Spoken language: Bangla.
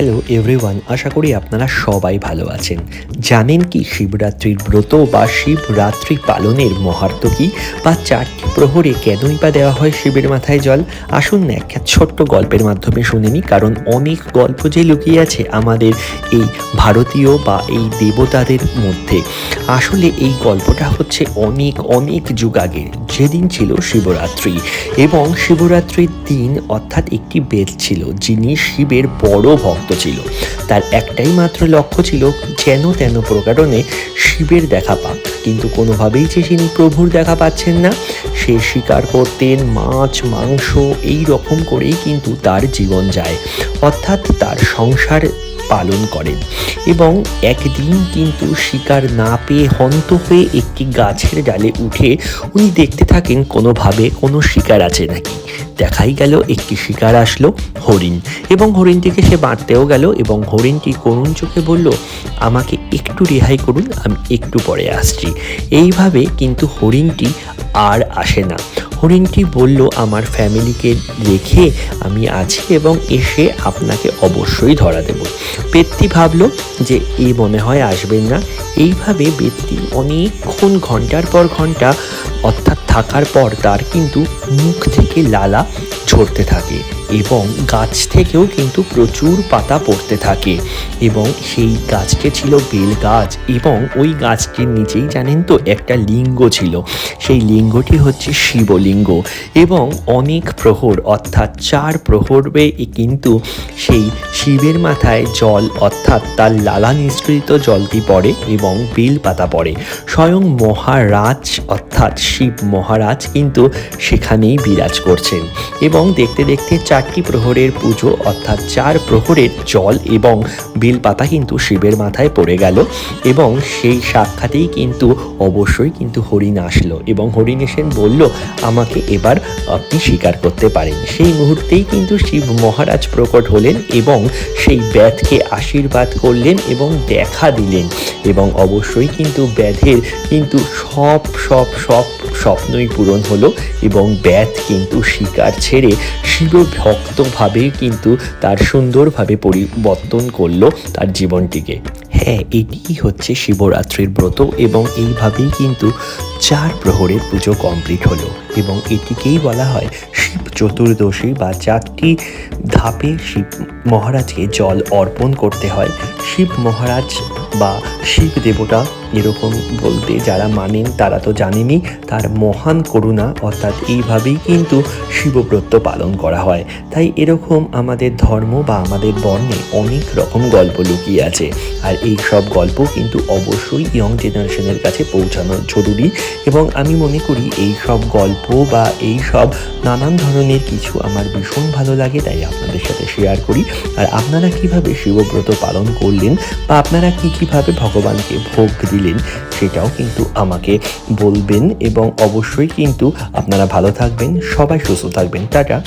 হ্যালো এভরিওয়ান, আশা করি আপনারা সবাই ভালো আছেন। জানেন কি শিবরাত্রির ব্রত বা শিবরাত্রি পালনের মাহাত্ম্য কী, বা চারটি প্রহরে কেনই বা দেওয়া হয় শিবের মাথায় জল? আসুন না একটা ছোট্ট গল্পের মাধ্যমে শুনে নিই, কারণ অনেক গল্প যে লুকিয়ে আছে আমাদের এই ভারতীয় বা এই দেবতাদের মধ্যে। আসলে এই গল্পটা হচ্ছে অনেক অনেক যুগ আগে, যেদিন ছিল শিবরাত্রি। এবং শিবরাত্রির দিন অর্থাৎ একটি বেদ ছিল যিনি শিবের বড় ভক্ত ছিল। তার একটাই মাত্র লক্ষ্য ছিল যেন তেন প্রকারণে শিবের দেখা পাক, কিন্তু কোনোভাবেই যে তিনি প্রভুর দেখা পাচ্ছেন না। সে শিকার করতেন মাছ মাংস, এই রকম করেই কিন্তু তার জীবন যায়, অর্থাৎ তার সংসার পালন করেন। এবং একদিন কিন্তু শিকার না পেয়ে হন্ত হয়ে একটি গাছের ডালে উঠে উনি দেখতে থাকেন কোনোভাবে কোনো শিকার আছে নাকি। দেখাই গেল একটি শিকার আসলো, হরিণ, এবং হরিণটিকে সে বাঁধতেও গেল এবং হরিণটি করুণ চোখে বলল, আমাকে একটু রেহাই করুন, আমি একটু পরে আসছি। এইভাবে কিন্তু হরিণটি আর আসে না। হরিণটি বলল, আমার ফ্যামিলিকে রেখে আমি আছি এবং এসে আপনাকে অবশ্যই ধরা দেব। ব্যক্তি ভাবল যে এই মনে হয় আসবেন না। এইভাবে ব্যক্তি অনেকক্ষণ ঘন্টার পর ঘন্টা অর্থাৎ থাকার পর তার কিন্তু মুখ থেকে লালা ঝরতে থাকে এবং গাছ থেকেও কিন্তু প্রচুর পাতা পড়তে থাকে। এবং সেই গাছটি ছিল বেল গাছ, এবং ওই গাছটির নিচেই জানেন তো একটা লিঙ্গ ছিল। সেই লিঙ্গটি হচ্ছে শিবলিঙ্গ। এবং অনেক প্রহর অর্থাৎ 4 প্রহরে কিন্তু সেই শিবের মাথায় জল অর্থাৎ তার লালা নিঃসৃত জলটি পড়ে এবং বেল পাতা পড়ে। স্বয়ং মহারাজ অর্থাৎ শিব মহারাজ কিন্তু সেখানেই বিরাজ করছেন। এবং দেখতে দেখতে 4টি প্রহরের পুজো অর্থাৎ 4 প্রহরের জল এবং বেলপাতা কিন্তু শিবের মাথায় পড়ে গেল। এবং সেই সাক্ষাতেই কিন্তু অবশ্যই কিন্তু হরিণ আসলো এবং হরিণ এসে বলল, আমাকে এবার আপনি স্বীকার করতে পারেন। সেই মুহূর্তেই কিন্তু শিব মহারাজ প্রকট হলেন এবং সেই ব্যাধকে আশীর্বাদ করলেন এবং দেখা দিলেন। এবং অবশ্যই কিন্তু ব্যাধের কিন্তু সব স্বপ্নই পূরণ হলো এবং ব্যাধ কিন্তু শিকার ছেড়ে শিব ভক্তভাবে কিন্তু তার সুন্দরভাবে পরিবর্তন করলো তার জীবনটিকে। হ্যাঁ, এটি হচ্ছে শিবরাত্রির ব্রত এবং এইভাবেই কিন্তু 4 প্রহরের পুজো কমপ্লিট হলো। এবং এটিকেই বলা হয় শিব চতুর্দশী, বা 4টি ধাপে শিব মহারাজকে জল অর্পণ করতে হয়। শিব মহারাজ বা শিব দেবতা এরকম বলতে যারা মানেন তারা তো জানেনই তার মহান করুণা, অর্থাৎ এইভাবেই কিন্তু শিবব্রত পালন করা হয়। তাই এরকম আমাদের ধর্ম বা আমাদের বর্ণে অনেক রকম গল্প লুকিয়ে আছে, আর এই সব গল্প কিন্তু অবশ্যই ইয়ং জেনারেশনের কাছে পৌঁছানো জরুরি। এবং আমি মনে করি এই সব গল্প বা এই সব নানান ধরনের কিছু আমার ভীষণ ভালো লাগে, তাই আপনাদের সাথে শেয়ার করি। আর আপনারা কিভাবে শিবব্রত পালন করলেন বা আপনারা কিভাবে ভগবানকে ভোগ দিলেন সেটাও কিন্তু আমাকে বলবেন। এবং অবশ্যই কিন্তু আপনারা ভালো থাকবেন, সবাই সুস্থ থাকবেন। টাটা।